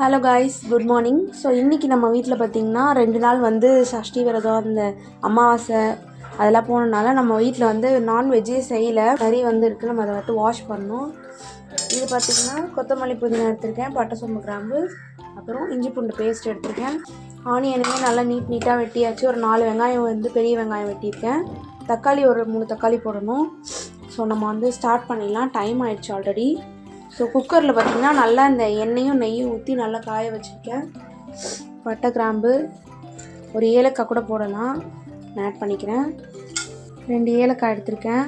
Hello guys, good morning. So இன்றைக்கி நம்ம வீட்டில் பார்த்திங்கன்னா 2 நாள் வந்து சஷ்டி விரதம், அந்த அமாவாசை அதெல்லாம் போனதுனால நம்ம வீட்டில் வந்து நான்வெஜ்ஜே செய்யலை. கறி வந்து இருக்குது, நம்ம அதை வந்து வாஷ் பண்ணணும். இது பார்த்திங்கன்னா கொத்தமல்லி புதினா எடுத்திருக்கேன், பட்டை சோம்பு கிராம்பு, அப்புறம் இஞ்சி பூண்டு பேஸ்ட் எடுத்திருக்கேன். ஆனியனுமே நல்லா நீட்டாக வெட்டியாச்சு. ஒரு 4 வெங்காயம் வந்து பெரிய வெங்காயம் வெட்டியிருக்கேன். தக்காளி ஒரு 3 தக்காளி போடணும். ஸோ நம்ம வந்து ஸ்டார்ட் பண்ணிடலாம், டைம் ஆகிடுச்சு ஆல்ரெடி. ஸோ குக்கரில் பார்த்திங்கன்னா நல்லா இந்த எண்ணெயும் நெய்யும் ஊற்றி நல்லா காய வச்சுருக்கேன். பட்டை கிராம்பு, ஒரு ஏலக்காய் கூட போடலாம், நான் ஆட் பண்ணிக்கிறேன். 2 ஏலக்காய் எடுத்திருக்கேன்.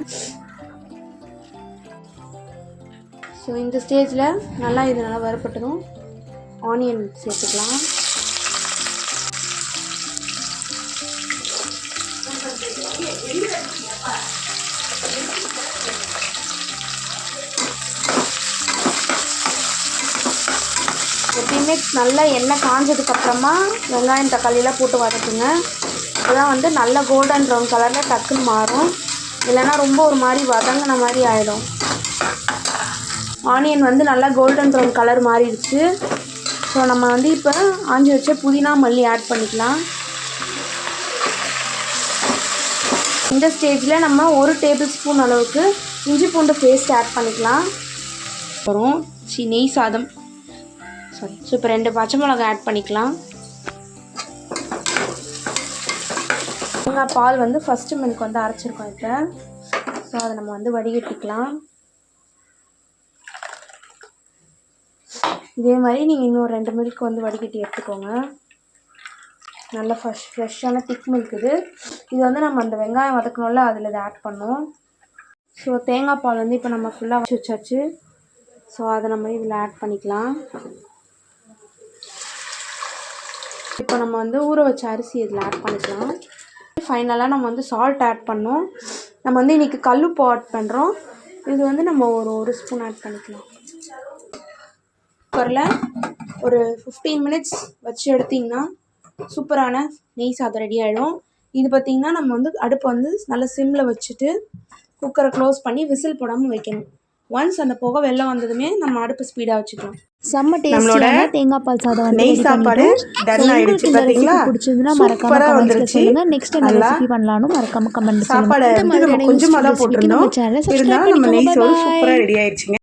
ஸோ இந்த ஸ்டேஜில் நல்லா இது நல்லா வறுப்பட்டதும் ஆனியன் சேர்த்துக்கலாம். எப்பயுமே நல்லா எண்ணெய் காஞ்சதுக்கப்புறமா வெங்காயம் தக்காளியெல்லாம் போட்டு வதக்குங்க. அப்போதான் வந்து நல்ல கோல்டன் ப்ரௌன் கலரில் டக்குன்னு மாறும், இல்லைன்னா ரொம்ப ஒரு மாதிரி வதங்கின மாதிரி ஆகிடும். ஆனியன் வந்து நல்லா கோல்டன் ப்ரௌன் கலர் மாறிடுச்சு. ஸோ நம்ம வந்து இப்போ ஆஞ்சி வச்ச புதினா மல்லி ஆட் பண்ணிக்கலாம். இந்த ஸ்டேஜில் நம்ம 1 டேபிள் ஸ்பூன் அளவுக்கு இஞ்சி பூண்டு பேஸ்ட் ஆட் பண்ணிக்கலாம். அப்புறம் நெய் சாதம் ஸோ இப்போ 2 பச்சை மிளகாய் ஆட் பண்ணிக்கலாம். தேங்காய் பால் வந்து ஃபஸ்ட்டு மில்க் வந்து அரைச்சிருக்கோம் இப்போ. ஸோ அதை நம்ம வந்து வடிகட்டிக்கலாம். இதே மாதிரி நீங்கள் இன்னும் 2 மில்க் வந்து வடிகட்டி எடுத்துக்கோங்க. நல்ல ஃப்ரெஷ்ஷான திக் மில்க் இது. இது வந்து நம்ம அந்த வெங்காயம் வதக்கணும்ல, அதில் இதை ஆட் பண்ணோம். ஸோ தேங்காய் பால் வந்து இப்போ நம்ம ஃபுல்லாக வச்சாச்சு. ஸோ அதை நம்ம இதில் ஆட் பண்ணிக்கலாம். இப்போ நம்ம வந்து ஊற வச்ச அரிசி இதில் ஆட் பண்ணிக்கலாம். ஃபைனலாக நம்ம வந்து சால்ட் ஆட் பண்ணோம். நம்ம வந்து இன்றைக்கி கல்லுப்பு ஆட் பண்ணுறோம். இது வந்து நம்ம ஒரு ஸ்பூன் ஆட் பண்ணிக்கலாம். குக்கரில் ஒரு 15 மினிட்ஸ் வச்சு எடுத்திங்கன்னா சூப்பரான நெய் சாதம் ரெடி ஆகிடும். இது பார்த்திங்கன்னா நம்ம வந்து அடுப்பை வந்து நல்லா சிம்மில் வச்சுட்டு குக்கரை க்ளோஸ் பண்ணி விசில் போடாமல் வைக்கணும். ஒன்ஸ் அந்த புகை வெளில வந்ததுமே நம்ம அடுப்பு ஸ்பீடாக வச்சுக்கலாம். செம்ம டேஸ்டியான தேங்காய் பால் சாதம் வந்து நெய் சாப்பாடு டன் ஆயிடுச்சு. பாத்தீங்களா, பிடிச்சதுன்னா மறக்காம கமெண்ட்ஸ்ல சொல்லுங்க. நெக்ஸ்ட் என்ன ரெசிபி பண்ணலாம்னு மறக்காம கமெண்ட் சாப்பாடு வந்து நம்ம கொஞ்சமா தான் போட்டுருந்தோம், இருந்தாலும் நம்ம நெய் சோறு சூப்பரா ரெடி ஆயிடுச்சுங்க.